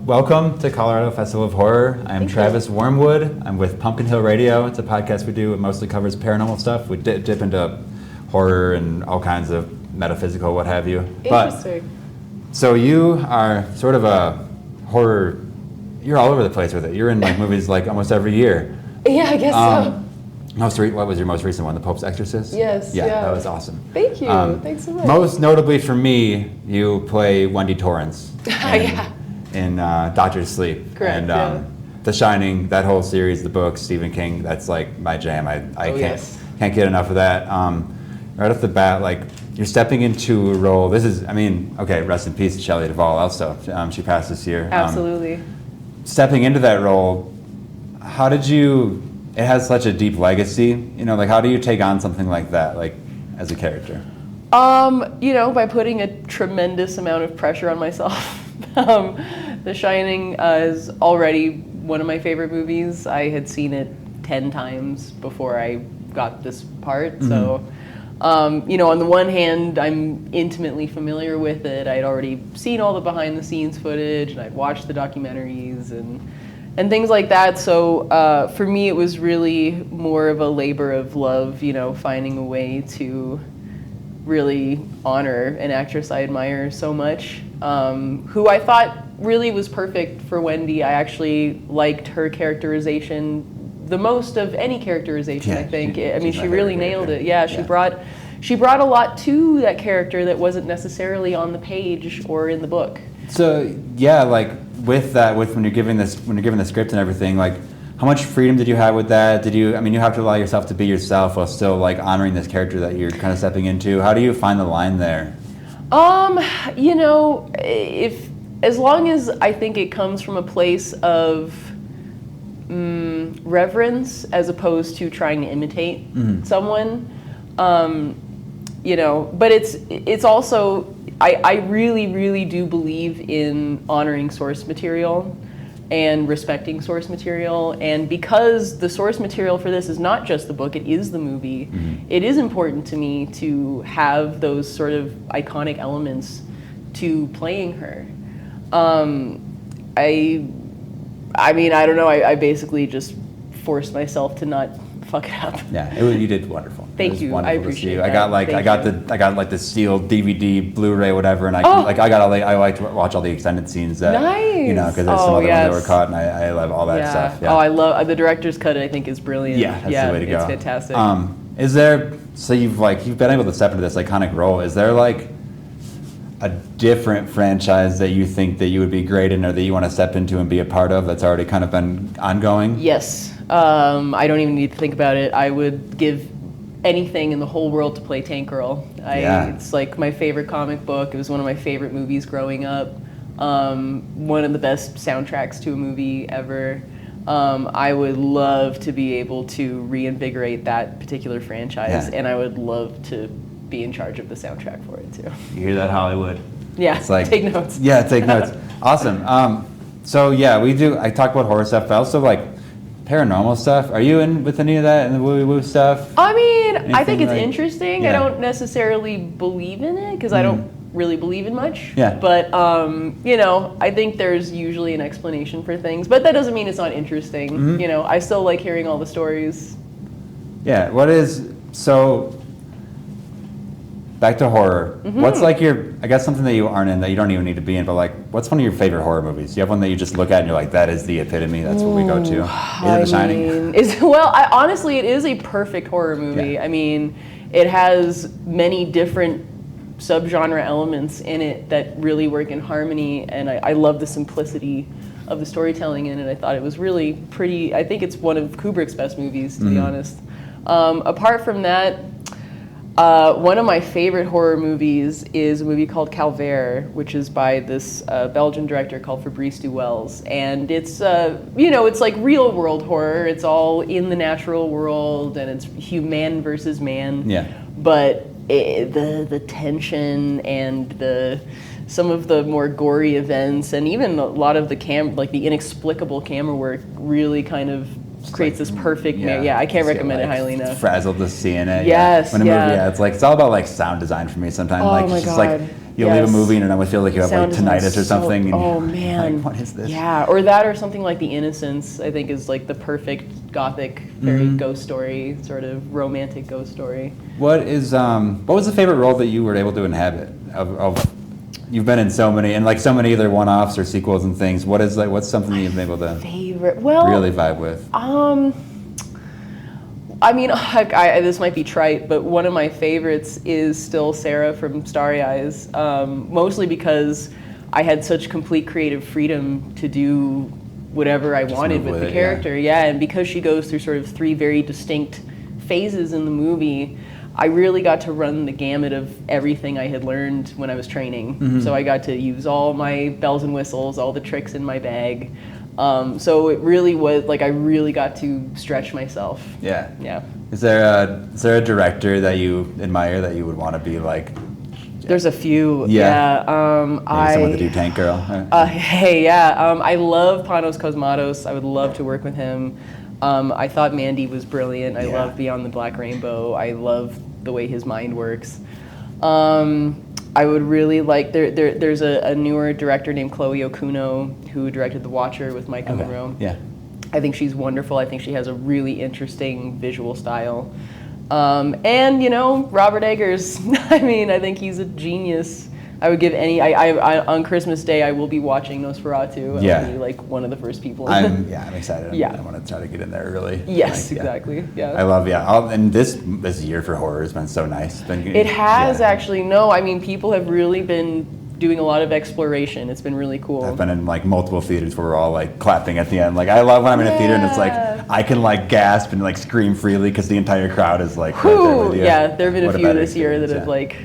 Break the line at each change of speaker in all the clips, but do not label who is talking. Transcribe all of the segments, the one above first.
Welcome to Colorado Festival of Horror. I'm Travis Wormwood. I'm with Pumpkinhillradio. It's a podcast we do. It mostly covers paranormal stuff. We dip into horror and all kinds of metaphysical, what have you.
Interesting.
So you are sort of a horror, you're all over the place with it. You're in like movies like almost every year.
Yeah, I guess so.
What was your most recent one? The Popes Exorcist?
Yes.
Yeah, that was awesome.
Thank you. Thanks so much.
Most notably for me, you play Wendy Torrence in Doctor Sleep.
Correct,
And The Shining, that whole series, the books, Stephen King, that's like my jam. I can't get enough of that. Right off the bat, like you're stepping into a role. Rest in peace, Shelley Duvall also. She passed this year.
Absolutely.
Stepping into that role, how did you... It has such a deep legacy, how do you take on something like that, like, as a character?
By putting a tremendous amount of pressure on myself. The Shining is already one of my favorite movies. I had seen it 10 times before I got this part, so, on the one hand, I'm intimately familiar with it. I'd already seen all the behind-the-scenes footage, and I'd watched the documentaries, and things like that. So for me, it was really more of a labor of love, finding a way to really honor an actress I admire so much, who I thought really was perfect for Wendy. I actually liked her characterization the most of any characterization, I think. She really nailed it. Yeah, she brought a lot to that character that wasn't necessarily on the page or in the book.
So when you're given the script and everything, like how much freedom did you have with that? You have to allow yourself to be yourself while still like honoring this character that you're kind of stepping into. How do you find the line there?
If as long as I think it comes from a place of reverence as opposed to trying to imitate someone, but it's also, I really, really do believe in honoring source material and respecting source material. And because the source material for this is not just the book, it is the movie, it is important to me to have those sort of iconic elements to playing her. I don't know, I basically just forced myself to not fuck it up.
Yeah, you did wonderful.
Thank you. I appreciate that.
I got the sealed DVD, Blu-ray, whatever, and I like to watch all the extended scenes that because there's some other ones that were cut, and I love all that stuff. Yeah.
Oh, I love the director's cut. I think is brilliant.
Yeah, that's the way to go.
It's fantastic.
Is there? So you've been able to step into this iconic role. Is there like a different franchise that you think that you would be great in, or that you want to step into and be a part of, that's already kind of been ongoing?
Yes. I don't even need to think about it. I would give anything in the whole world to play Tank Girl. It's like my favorite comic book. It was one of my favorite movies growing up. One of the best soundtracks to a movie ever. I would love to be able to reinvigorate that particular franchise, and I would love to be in charge of the soundtrack for it too.
You hear that, Hollywood?
Yeah, it's like, take notes.
Yeah, take notes. Awesome. I talk about horror stuff, but also like paranormal stuff. Are you in with any of that and the woo-woo stuff?
I think it's interesting. Yeah. I don't necessarily believe in it because I don't really believe in much. Yeah. But I think there's usually an explanation for things, but that doesn't mean it's not interesting. I still like hearing all the stories.
Yeah. Back to horror. What's like something that you aren't in, that you don't even need to be in, but like, what's one of your favorite horror movies? Do you have one that you just look at and you're like, that is the epitome, that's what we go to? Is it The Shining?
Honestly, it is a perfect horror movie. Yeah. It has many different subgenre elements in it that really work in harmony, and I love the simplicity of the storytelling in it. I thought it was really pretty. I think it's one of Kubrick's best movies, to be honest. Apart from that, one of my favorite horror movies is a movie called Calvaire, which is by this Belgian director called Fabrice Duwels. And it's, it's like real world horror. It's all in the natural world, and it's human versus man. Yeah. But the tension and some of the more gory events, and even a lot of the the inexplicable camera work really kind of creates this perfect. Yeah, I can't recommend it highly enough.
Frazzled to seeing it.
Yes,
When a movie, it's all about like sound design for me sometimes.
Oh
like
my
it's just
God.
like you leave a movie and I would feel like you have like
Sound
tinnitus or
design
something.
oh
and
man,
like, what is this?
Yeah, or that, or something like The Innocents. I think is like the perfect gothic, very ghost story, sort of romantic ghost story.
What was the favorite role that you were able to inhabit? Of you've been in so many, and like so many either one-offs or sequels and things. What's something that you've been able to really vibe with?
I mean, this might be trite, but one of my favorites is still Sarah from Starry Eyes, mostly because I had such complete creative freedom to do whatever I wanted with the character. Yeah, and because she goes through sort of 3 very distinct phases in the movie, I really got to run the gamut of everything I had learned when I was training. So I got to use all my bells and whistles, all the tricks in my bag. So it really was like I really got to stretch myself.
Yeah.
Yeah.
Is there a director that you admire that you would want to be like?
There's a few.
Yeah. Someone to do Tank Girl.
I love Panos Cosmatos. I would love to work with him. I thought Mandy was brilliant. I love Beyond the Black Rainbow. I love the way his mind works. I would really like, there's a newer director named Chloe Okuno who directed The Watcher with Micah Monroe.
Yeah.
I think she's wonderful. I think she has a really interesting visual style. And, Robert Eggers. I mean, I think he's a genius. I would give I on Christmas Day, I will be watching Nosferatu. I'll be like one of the first people.
I'm excited. I want to try to get in there really.
Yes, exactly. Yeah.
I love, and this year for horror has been so nice.
It has actually. No, I mean, people have really been doing a lot of exploration. It's been really cool.
I've been in like multiple theaters where we're all like clapping at the end. Like I love when I'm in a theater and it's like I can like gasp and like scream freely because the entire crowd is like right there with you.
Yeah, there have been a few this year that have like,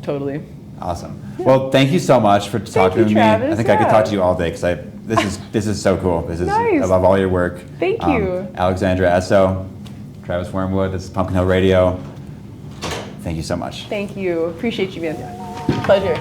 totally.
Awesome. Well, thank you so much for talking to me.
Travis,
I think I could talk to you all day because this is so cool. This is
nice.
I love all your work.
Thank you.
Alexandra Essoe, Travis Wormwood. This is Pumpkinhillradio. Thank you so much.
Thank you. Appreciate you, man. Pleasure.